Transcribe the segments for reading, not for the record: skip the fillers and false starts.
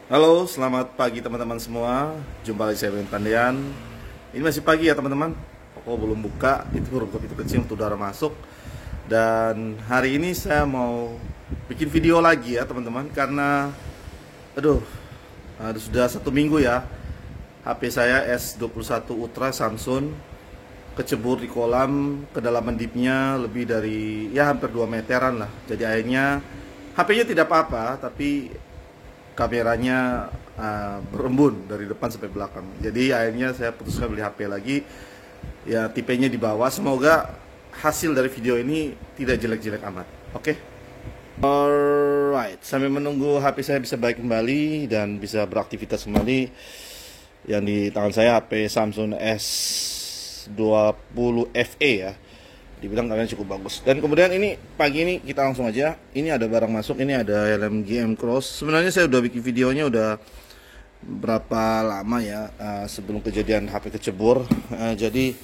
Halo, selamat pagi teman-teman semua. Jumpa lagi saya Ben Pandian. Ini masih pagi ya teman-teman. Toko belum buka, itu huruf itu kecil untuk udara masuk. Dan hari ini saya mau bikin video lagi ya teman-teman, karena sudah 1 minggu ya HP saya S21 Ultra Samsung kecebur di kolam, kedalaman deepnya lebih dari ya hampir 2 meteran lah. Jadi akhirnya HP-nya tidak apa-apa, tapi kameranya berembun dari depan sampai belakang. Jadi akhirnya saya putuskan beli HP lagi, ya tipenya di bawah. Semoga hasil dari video ini tidak jelek-jelek amat. Oke. Alright, sambil menunggu HP saya bisa baik kembali dan bisa beraktivitas kembali, yang di tangan saya HP Samsung S20 FE ya, dibilang kalian cukup bagus. Dan kemudian ini pagi ini kita langsung aja, ini ada barang masuk, ini ada helm GM Cross. Sebenarnya saya udah bikin videonya udah berapa lama ya, sebelum kejadian HP kecebur. Jadi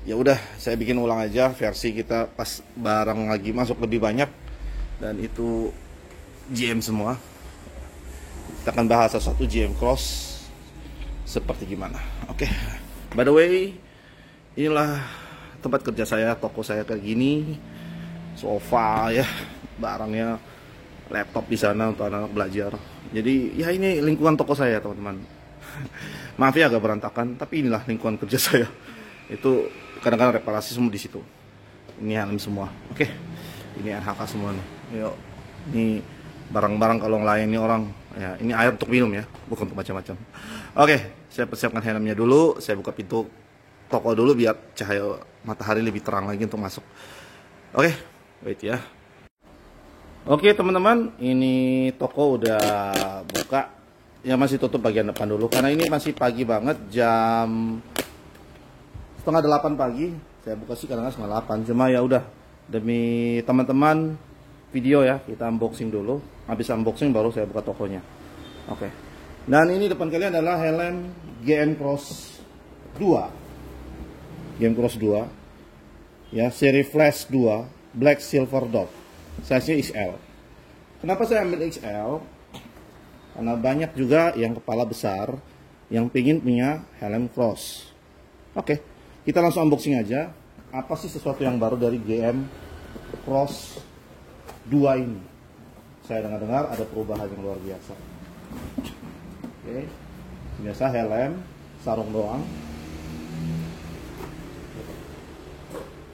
ya udah saya bikin ulang aja versi kita pas barang lagi masuk lebih banyak, dan itu GM semua. Kita akan bahas satu GM Cross seperti gimana. Oke. By the way, inilah tempat kerja saya, toko saya kayak gini, sofa ya, barangnya, laptop di sana untuk anak-anak belajar. Jadi ya ini lingkungan toko saya teman-teman. Maaf ya agak berantakan, tapi inilah lingkungan kerja saya. Itu kadang-kadang reparasi semua di situ. Ini helm semua, oke. Ini NHK semua nih. Yuk, ini barang-barang kalau ngelayani orang. Ya, ini air untuk minum ya, bukan untuk macam-macam. Oke, saya persiapkan helmnya dulu. Saya buka pintu toko dulu biar cahaya matahari lebih terang lagi untuk masuk. Oke, wait ya. Oke teman-teman, ini toko udah buka. Ya masih tutup bagian depan dulu karena ini masih pagi banget, jam 7:30 pagi. Saya buka sih kadang-kadang 7:30. Cuma ya udah, demi teman-teman video ya, kita unboxing dulu. Habis unboxing baru saya buka tokonya. Oke. Dan ini depan kalian adalah helm GM Cross 2. GM Cross 2 ya, seri Flash 2 Black Silver Dot, size-nya XL. Kenapa saya ambil XL? Karena banyak juga yang kepala besar yang pingin punya helm Cross. Oke, kita langsung unboxing aja. Apa sih sesuatu yang baru dari GM Cross 2 ini? Saya dengar-dengar ada perubahan yang luar biasa. Oke, biasa helm sarung doang.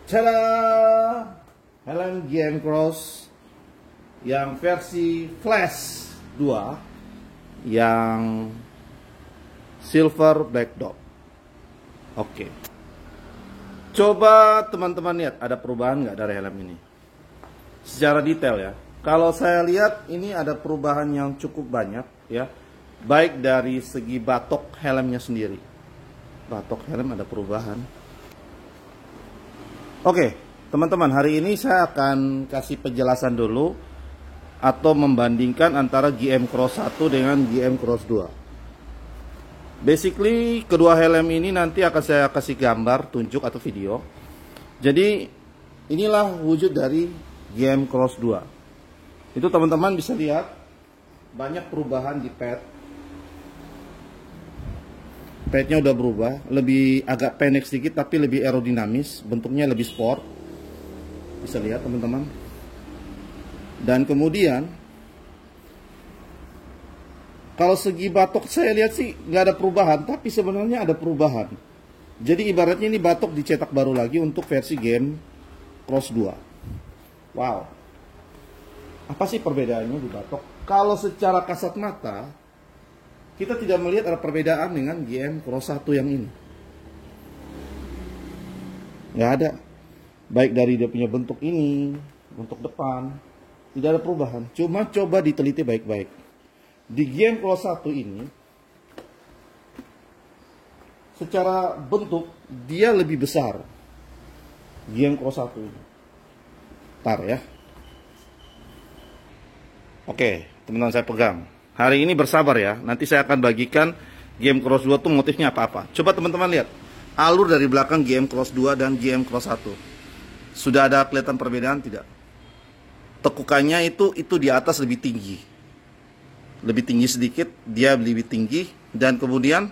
Tada! Helm GM Cross yang versi Flash 2 yang silver black dot. Oke. Coba teman-teman lihat ada perubahan nggak dari helm ini? Secara detail ya. Kalau saya lihat ini ada perubahan yang cukup banyak ya. Baik dari segi batok helmnya sendiri. Batok helm ada perubahan. Oke, teman-teman, hari ini saya akan kasih penjelasan dulu atau membandingkan antara GM Cross 1 dengan GM Cross 2. Basically, kedua helm ini nanti akan saya kasih gambar, tunjuk atau video. Jadi, inilah wujud dari GM Cross 2. Itu teman-teman bisa lihat banyak perubahan di pad. Padnya udah berubah, lebih agak pendek sedikit tapi lebih aerodinamis, bentuknya lebih sport. Bisa lihat teman-teman. Dan kemudian kalau segi batok saya lihat sih nggak ada perubahan, tapi sebenarnya ada perubahan. Jadi ibaratnya ini batok dicetak baru lagi untuk versi GM Cross 2. Wow. Apa sih perbedaannya di batok? Kalau secara kasat mata kita tidak melihat ada perbedaan dengan GM Cross 1 yang ini. Nggak ada. Baik dari dia punya bentuk ini, bentuk depan, tidak ada perubahan. Cuma coba diteliti baik-baik. Di GM Cross 1 ini, secara bentuk dia lebih besar. GM Cross 1 ini. Ntar ya. Oke, teman-teman saya pegang. Hari ini bersabar ya. Nanti saya akan bagikan GM Cross 2 tuh motifnya apa-apa. Coba teman-teman lihat. Alur dari belakang GM Cross 2 dan GM Cross 1. Sudah ada kelihatan perbedaan tidak? Tekukannya itu di atas lebih tinggi. lebih tinggi sedikit, dia lebih tinggi, dan kemudian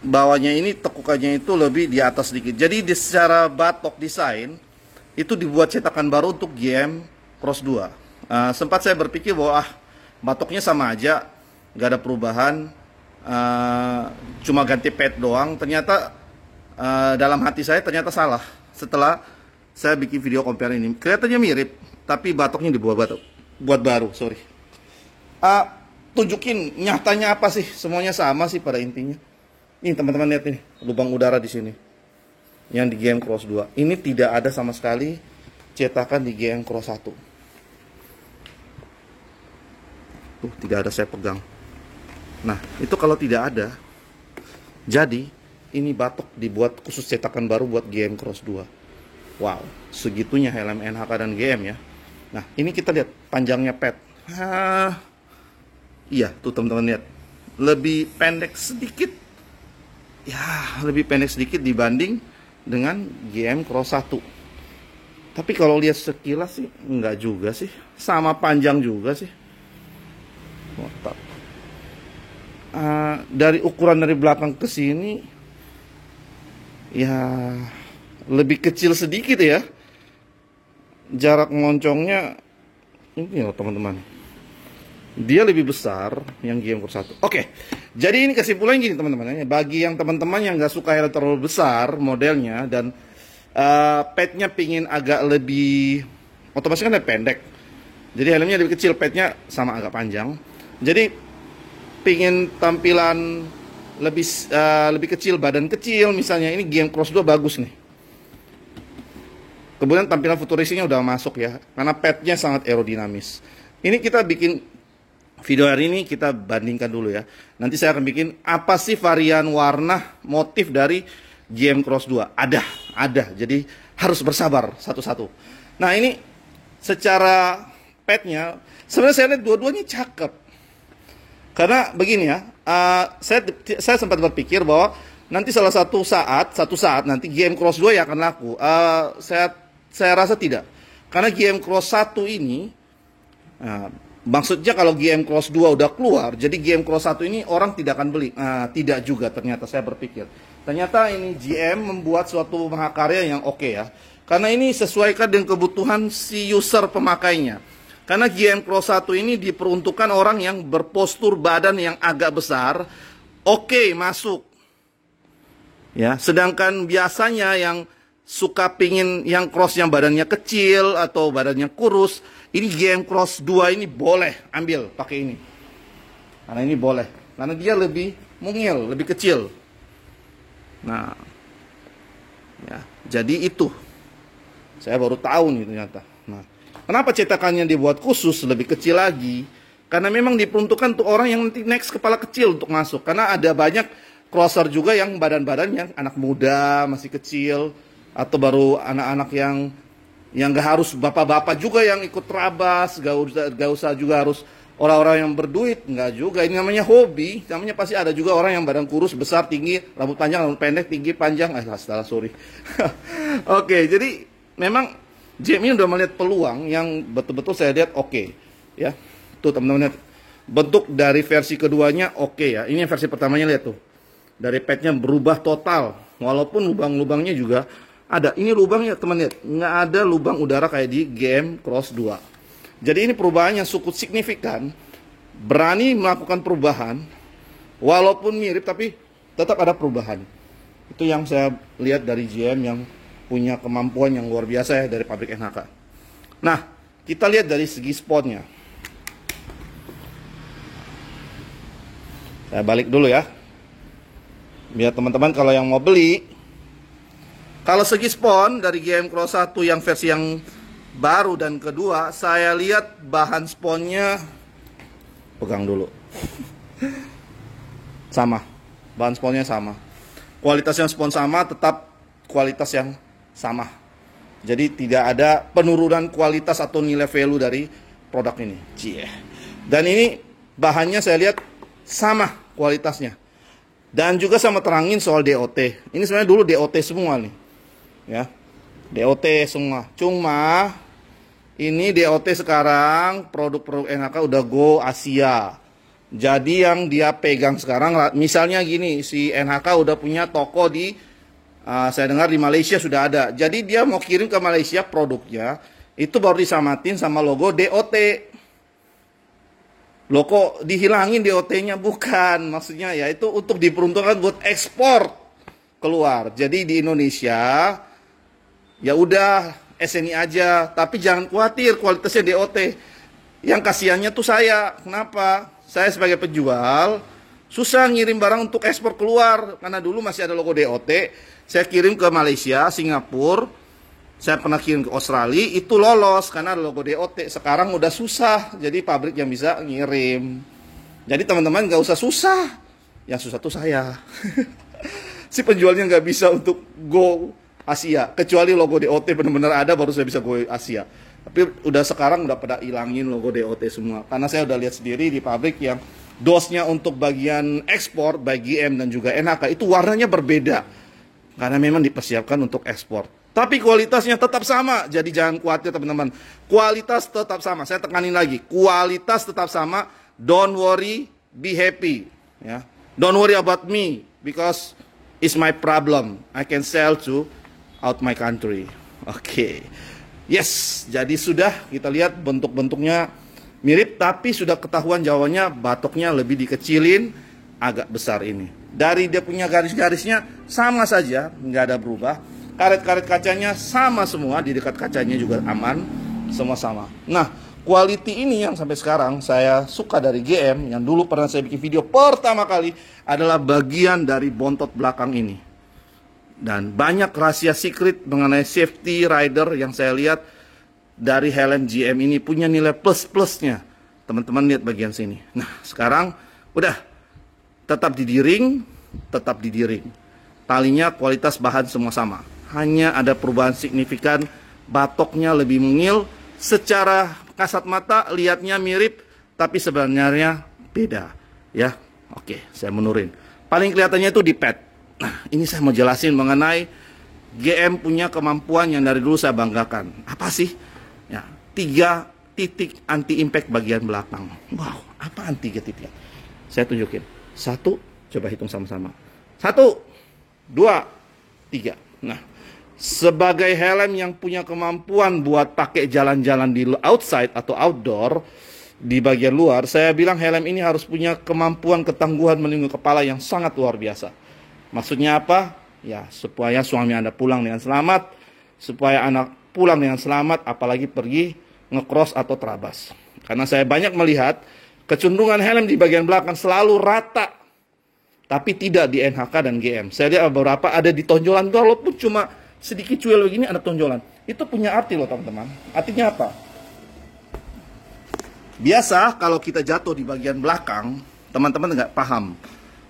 bawahnya ini tekukannya itu lebih di atas sedikit. Jadi secara batok desain itu dibuat cetakan baru untuk GM Cross 2. Sempat saya berpikir bahwa batoknya sama aja, nggak ada perubahan, cuma ganti pad doang. Ternyata dalam hati saya ternyata salah. Setelah saya bikin video compare ini, kelihatannya mirip, tapi batoknya dibuat baru. Sorry. Tunjukin nyatanya apa sih? Semuanya sama sih pada intinya. Ini teman-teman lihat ini, lubang udara di sini. Yang di GM Cross 2. Ini tidak ada sama sekali cetakan di GM Cross 1. Tuh, tidak ada, saya pegang. Nah, itu kalau tidak ada, jadi ini batok dibuat khusus cetakan baru buat GM Cross 2. Wow, segitunya helm NHK dan GM ya. Nah, ini kita lihat panjangnya pad. Iya, tuh teman-teman lihat. Lebih pendek sedikit. Ya, lebih pendek sedikit dibanding dengan GM Cross 1. Tapi kalau lihat sekilas sih enggak juga sih. Sama panjang juga sih. Mantap. Dari ukuran dari belakang ke sini ya lebih kecil sedikit ya. Jarak meloncongnya ini loh teman-teman. Dia lebih besar yang GM Cross 1. Oke, jadi ini kesimpulannya gini teman-teman. Bagi yang teman-teman yang nggak suka helm terlalu besar modelnya dan padnya pingin agak lebih, otomatis kan lebih pendek. Jadi helmnya lebih kecil, padnya sama agak panjang. Jadi pingin tampilan lebih kecil, badan kecil misalnya, ini GM Cross 2 bagus nih. Kemudian tampilan futuristiknya udah masuk ya, karena padnya sangat aerodinamis. Ini kita bikin video hari ini, kita bandingkan dulu ya. Nanti saya akan bikin apa sih varian warna motif dari GM Cross 2. Ada. Jadi harus bersabar satu-satu. Nah, ini secara padnya sebenarnya saya lihat dua-duanya cakep. Karena begini ya, saya sempat berpikir bahwa nanti satu saat nanti GM Cross 2 yang akan laku. Saya rasa tidak. Karena GM Cross 1 ini maksudnya kalau GM Cross 2 udah keluar, jadi GM Cross 1 ini orang tidak akan beli. Tidak juga ternyata, saya berpikir. Ternyata ini GM membuat suatu mahakarya yang oke ya. Karena ini sesuaikan dengan kebutuhan si user pemakainya. Karena GM Cross 1 ini diperuntukkan orang yang berpostur badan yang agak besar. Oke, masuk. Ya, sedangkan biasanya yang suka pingin yang cross yang badannya kecil atau badannya kurus, ini GM Cross 2 ini boleh ambil pakai ini. Karena ini boleh. Karena dia lebih mungil, lebih kecil. Nah, ya, jadi itu. Saya baru tahu nih ternyata. Nah, kenapa cetakannya dibuat khusus lebih kecil lagi? Karena memang diperuntukkan untuk orang yang nanti next kepala kecil untuk masuk. Karena ada banyak crosser juga yang badan-badannya anak muda, masih kecil, atau baru anak-anak yang gak harus bapak-bapak juga yang ikut terabas, gak usah juga harus orang-orang yang berduit, nggak juga. Ini namanya hobi, namanya pasti ada juga orang yang badan kurus, besar, tinggi, rambut panjang, rambut pendek, tinggi, panjang. Sorry. Oke, jadi memang GM ini udah melihat peluang yang betul-betul saya lihat oke. Ya, tuh teman-teman lihat bentuk dari versi keduanya oke ya. Ini versi pertamanya, lihat tuh, dari padnya berubah total, walaupun lubang-lubangnya juga ada. Ini lubangnya teman lihat, nggak ada lubang udara kayak di GM Cross 2. Jadi ini perubahan yang cukup signifikan. Berani melakukan perubahan, walaupun mirip tapi tetap ada perubahan. Itu yang saya lihat dari GM yang punya kemampuan yang luar biasa ya dari pabrik NHK. Nah, kita lihat dari segi spotnya. Saya balik dulu ya, biar teman-teman kalau yang mau beli. Kalau segi spon dari GM Cross 1 yang versi yang baru dan kedua, saya lihat bahan sponnya, pegang dulu, sama, bahan sponnya sama, kualitasnya spon sama, tetap kualitas yang sama. Jadi tidak ada penurunan kualitas atau nilai value dari produk ini. Dan ini bahannya saya lihat sama kualitasnya. Dan juga sama terangin soal DOT. Ini sebenarnya dulu DOT semua nih. Ya, DOT semua. Cuma Ini DOT sekarang produk-produk NHK udah go Asia. Jadi yang dia pegang sekarang, misalnya gini, si NHK udah punya toko di, saya dengar di Malaysia sudah ada. Jadi dia mau kirim ke Malaysia produknya, itu baru disamatin sama logo DOT. Logo dihilangin DOT-nya, bukan. Maksudnya ya itu untuk diperuntukkan buat ekspor keluar. Jadi di Indonesia ya udah SNI aja, tapi jangan khawatir kualitasnya DOT. Yang kasihannya tuh saya. Kenapa? Saya sebagai penjual susah ngirim barang untuk ekspor keluar karena dulu masih ada logo DOT. Saya kirim ke Malaysia, Singapura, saya pernah kirim ke Australia, itu lolos karena ada logo DOT. Sekarang udah susah, jadi pabrik yang bisa ngirim. Jadi teman-teman nggak usah susah, yang susah tuh saya. Si penjualnya nggak bisa untuk go Asia, kecuali logo DOT benar-benar ada baru saya bisa go Asia. Tapi udah sekarang udah pada hilangin logo DOT semua. Karena saya udah lihat sendiri di pabrik yang dosnya untuk bagian ekspor, baik GM dan juga NHK itu warnanya berbeda. Karena memang dipersiapkan untuk ekspor. Tapi kualitasnya tetap sama. Jadi jangan khawatir teman-teman. Kualitas tetap sama. Saya tekanin lagi. Kualitas tetap sama. Don't worry, be happy. Ya. Don't worry about me because it's my problem. I can sell to out my country. Oke. Yes, jadi sudah kita lihat bentuk-bentuknya mirip, tapi sudah ketahuan jawabannya batoknya lebih dikecilin, agak besar ini. Dari dia punya garis-garisnya sama saja, nggak ada berubah. Karet-karet kacanya sama semua, di dekat kacanya juga aman, semua sama. Nah, quality ini yang sampai sekarang saya suka dari GM, yang dulu pernah saya bikin video pertama kali, adalah bagian dari bontot belakang ini. Dan banyak rahasia secret mengenai safety rider yang saya lihat dari helm GM ini punya nilai plus-plusnya. Teman-teman lihat bagian sini. Nah, sekarang udah tetap didiring, tetap didiring. Talinya kualitas bahan semua sama. Hanya ada perubahan signifikan, batoknya lebih mungil. Secara kasat mata lihatnya mirip, tapi sebenarnya beda. Ya, oke, saya menurin. Paling kelihatannya itu di pad. Nah, ini saya mau jelasin mengenai GM punya kemampuan yang dari dulu saya banggakan. Apa sih? Ya, 3 titik anti impact bagian belakang. Wow, apaan 3 titik? Saya tunjukin. 1, coba hitung sama-sama. 1, 2, 3. Nah, sebagai helm yang punya kemampuan buat pakai jalan-jalan di outside atau outdoor, di bagian luar, saya bilang helm ini harus punya kemampuan ketangguhan melindungi kepala yang sangat luar biasa. Maksudnya apa? Ya, supaya suami Anda pulang dengan selamat, supaya anak pulang dengan selamat, apalagi pergi ngecross atau terabas. Karena saya banyak melihat kecenderungan helm di bagian belakang selalu rata, tapi tidak di NHK dan GM. Saya lihat beberapa ada di tonjolan, walaupun cuma sedikit cuil begini ada tonjolan. Itu punya arti loh teman-teman. Artinya apa? Biasa kalau kita jatuh di bagian belakang, teman-teman nggak paham.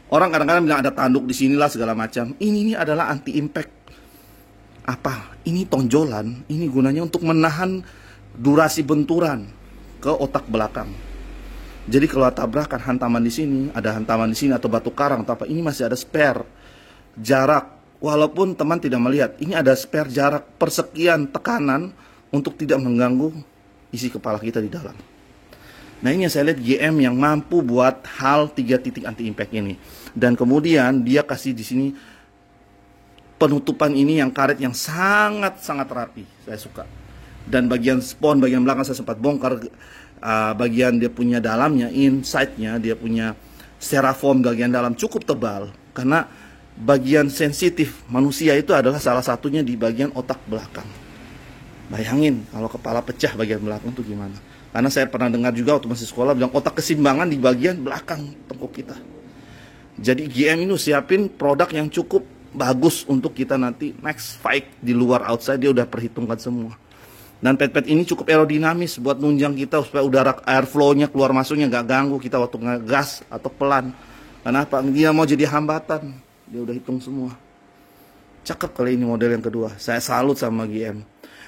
Orang kadang-kadang bilang ada tanduk di sinilah segala macam. Ini adalah anti impact. Apa? Ini tonjolan. Ini gunanya untuk menahan durasi benturan ke otak belakang. Jadi kalau tabrakan hantaman di sini, ada hantaman di sini atau batu karang atau apa, ini masih ada spare jarak. Walaupun teman tidak melihat, ini ada spare jarak persekian tekanan untuk tidak mengganggu isi kepala kita di dalam. Nah, ini yang saya lihat GM yang mampu buat hal 3 titik anti impact ini. Dan kemudian dia kasih di sini penutupan ini yang karet yang sangat-sangat rapi. Saya suka. Dan bagian spon, bagian belakang saya sempat bongkar. Bagian dia punya dalamnya, inside-nya, dia punya styrofoam bagian dalam cukup tebal. Karena bagian sensitif manusia itu adalah salah satunya di bagian otak belakang. Bayangin kalau kepala pecah bagian belakang itu gimana. Karena saya pernah dengar juga waktu masih sekolah bilang otak keseimbangan di bagian belakang tengkuk kita. Jadi GM ini siapin produk yang cukup bagus untuk kita nanti next fight di luar outside, dia udah perhitungkan semua. Dan pad-pad ini cukup aerodinamis buat nunjang kita supaya udara airflow-nya keluar masuknya nggak ganggu kita waktu ngegas atau pelan. Kenapa? Dia mau jadi hambatan. Dia udah hitung semua. Cakep kali ini model yang kedua. Saya salut sama GM.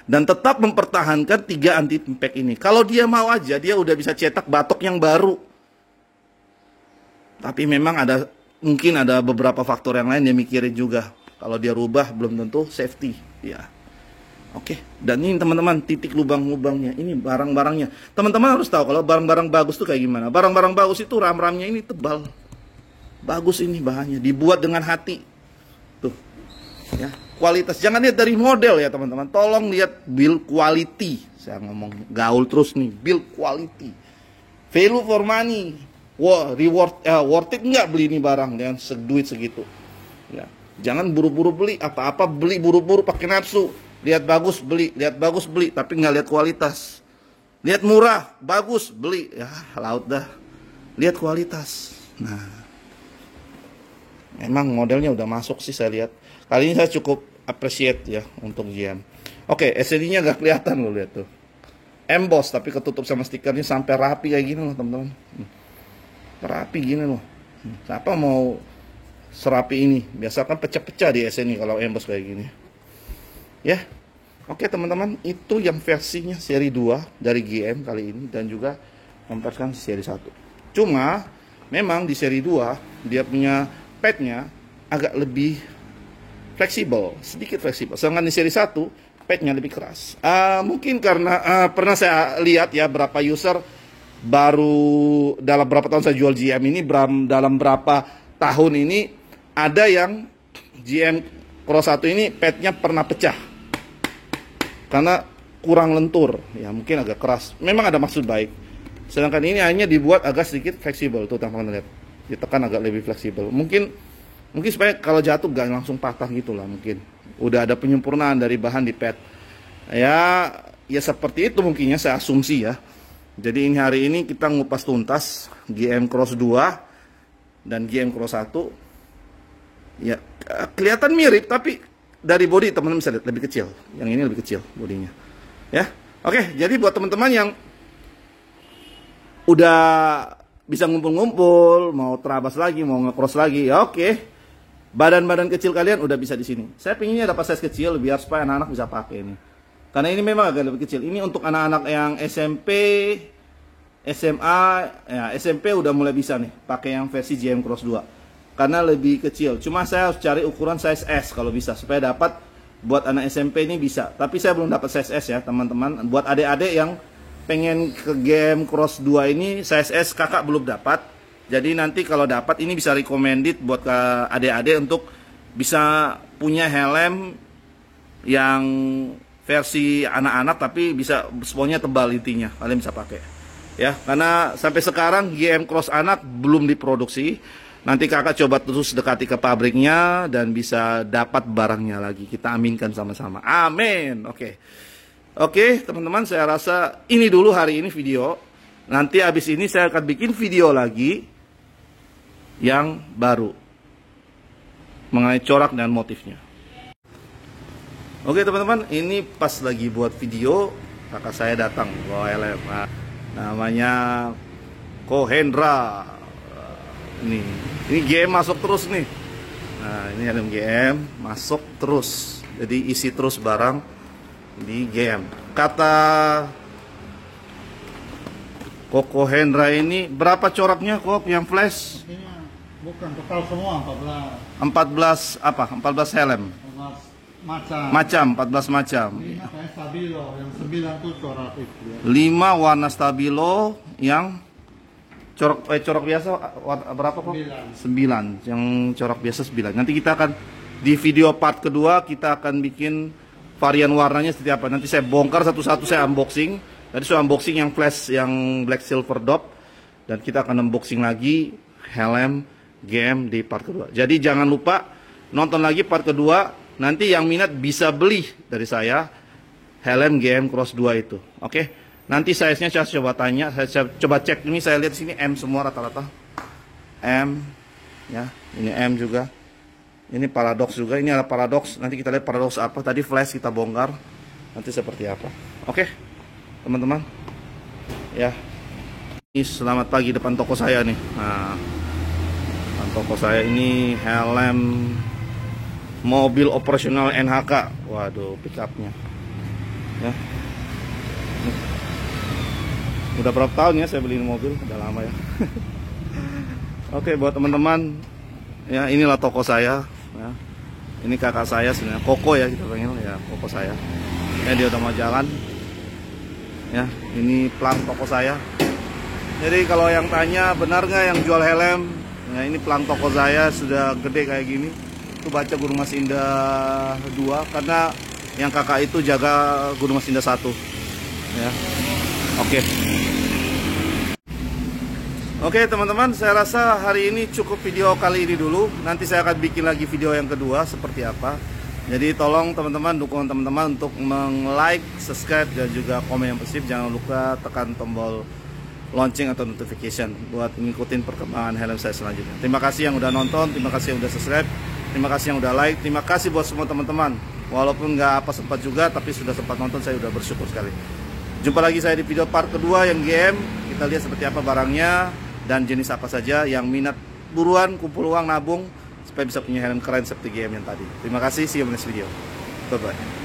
Dan tetap mempertahankan 3 anti impact ini. Kalau dia mau aja, dia udah bisa cetak batok yang baru. Tapi memang mungkin ada beberapa faktor yang lain dia mikirin juga. Kalau dia rubah belum tentu safety. Ya. Oke, dan ini teman-teman titik lubang-lubangnya, ini barang-barangnya. Teman-teman harus tahu kalau barang-barang bagus tuh kayak gimana. Barang-barang bagus itu ram-ramnya ini tebal, bagus ini bahannya, dibuat dengan hati. Tuh, ya kualitas. Jangan lihat dari model ya teman-teman. Tolong lihat build quality. Saya ngomong gaul terus nih, build quality, value for money. Wah, reward, worth it nggak beli ini barang dengan duit segitu. Ya, jangan buru-buru beli apa-apa, beli buru-buru pakai nafsu. Lihat bagus beli, lihat bagus beli, tapi nggak lihat kualitas. Lihat murah, bagus beli, ya laut dah. Lihat kualitas. Nah, memang modelnya udah masuk sih saya lihat. Kali ini saya cukup appreciate ya untuk GM. Oke, SSD-nya nggak kelihatan loh, lihat tuh. Emboss tapi ketutup sama stikernya sampai rapi kayak gini loh teman-teman. Rapi gini loh. Siapa mau serapi ini? Biasa kan pecah-pecah di SSD kalau emboss kayak gini. Ya, oke teman-teman, itu yang versinya seri 2 dari GM kali ini dan juga mempersiapkan seri 1. Cuma memang di seri 2 dia punya padnya agak lebih fleksibel, sedikit fleksibel. Sedangkan di seri 1 padnya lebih keras. Mungkin karena pernah saya lihat ya berapa user baru dalam berapa tahun saya jual GM ini, dalam berapa tahun ini ada yang GM Cross 1 ini padnya pernah pecah karena kurang lentur, ya mungkin agak keras. Memang ada maksud baik. Sedangkan ini hanya dibuat agak sedikit fleksibel tuh teman-teman lihat. Ditekan agak lebih fleksibel. Mungkin supaya kalau jatuh gak langsung patah gitu lah mungkin. Udah ada penyempurnaan dari bahan di pad. Ya seperti itu mungkinnya saya asumsi ya. Jadi ini hari ini kita ngupas tuntas GM Cross 2 dan GM Cross 1. Ya kelihatan mirip tapi dari body teman-teman bisa lihat lebih kecil. Yang ini lebih kecil bodinya. Ya. Oke, jadi buat teman-teman yang udah bisa ngumpul-ngumpul, mau terabas lagi, mau nge-cross lagi, ya oke. Badan-badan kecil kalian udah bisa di sini. Saya pinginnya dapat size kecil biar supaya anak-anak bisa pakai ini. Karena ini memang agak lebih kecil. Ini untuk anak-anak yang SMP, SMA, ya SMP udah mulai bisa nih pakai yang versi GM Cross 2. Karena lebih kecil. Cuma saya harus cari ukuran size S kalau bisa supaya dapat buat anak SMP ini bisa. Tapi saya belum dapat size S ya teman-teman. Buat adik-adik yang pengen ke GM Cross 2 ini size S kakak belum dapat. Jadi nanti kalau dapat ini bisa recommended buat ke adik-adik untuk bisa punya helm yang versi anak-anak tapi bisa sponnya tebal intinya. Kalian bisa pakai. Ya, karena sampai sekarang GM Cross anak belum diproduksi. Nanti kakak coba terus dekati ke pabriknya dan bisa dapat barangnya lagi. Kita aminkan sama-sama. Amin. Oke. Oke, teman-teman, saya rasa ini dulu hari ini video. Nanti habis ini saya akan bikin video lagi yang baru mengenai corak dan motifnya. Oke, teman-teman, ini pas lagi buat video, kakak saya datang bawa helm. Namanya Kohendra. Ini GM masuk terus nih. Nah, ini helm GM masuk terus. Jadi isi terus barang di GM. Kata Koko Hendra ini berapa coraknya kok yang flash? Bukan total semua 14 apa? 14 helm. 14 macam. 5 kayak stabilo, yang 9 tuh corak itu ya. 5 warna stabilo yang corak biasa berapa kok? 9. Yang corak biasa 9. Nanti kita akan di video part kedua kita akan bikin varian warnanya seperti apa. Nanti saya bongkar satu-satu, saya unboxing. Tadi saya unboxing yang flash yang black silver dop dan kita akan unboxing lagi helm GM di part kedua. Jadi jangan lupa nonton lagi part kedua. Nanti yang minat bisa beli dari saya helm GM Cross 2 itu. Oke. Nanti size-nya saya coba tanya, saya coba cek ini, saya lihat sini M semua rata-rata. M ya, ini M juga. Ini paradox juga, ini ada paradox. Nanti kita lihat paradox apa. Tadi flash kita bongkar. Nanti seperti apa. Oke. Teman-teman. Ya. Ini selamat pagi depan toko saya nih. Nah, depan toko saya ini helm mobil operasional NHK. Waduh, pickupnya. Ya. Udah berapa tahun ya saya beli mobil, udah lama ya. Oke, buat teman-teman, ya inilah toko saya. Ya. Ini kakak saya sebenarnya, Koko ya kita panggil ya, Koko saya. Ya, dia udah mau jalan. Ya, ini plang toko saya. Jadi kalau yang tanya benar nggak yang jual helm, nah ini plang toko saya sudah gede kayak gini. Itu baca Gunung Mas Indah 2 karena yang kakak itu jaga Gunung Mas Indah 1. Ya. Oke. Oke teman-teman, saya rasa hari ini cukup video kali ini dulu. Nanti saya akan bikin lagi video yang kedua seperti apa. Jadi tolong teman-teman, dukungan teman-teman untuk like, subscribe, dan juga komen yang positif. Jangan lupa tekan tombol lonceng atau notification buat ngikutin perkembangan helm saya selanjutnya. Terima kasih yang udah nonton, terima kasih yang udah subscribe, terima kasih yang udah like, terima kasih buat semua teman-teman. Walaupun nggak apa sempat juga, tapi sudah sempat nonton, saya udah bersyukur sekali. Jumpa lagi saya di video part kedua yang GM. Kita lihat seperti apa barangnya dan jenis apa saja. Yang minat buruan, kumpul uang, nabung supaya bisa punya helm keren seperti GM yang tadi. Terima kasih, see you in the next video. Bye bye.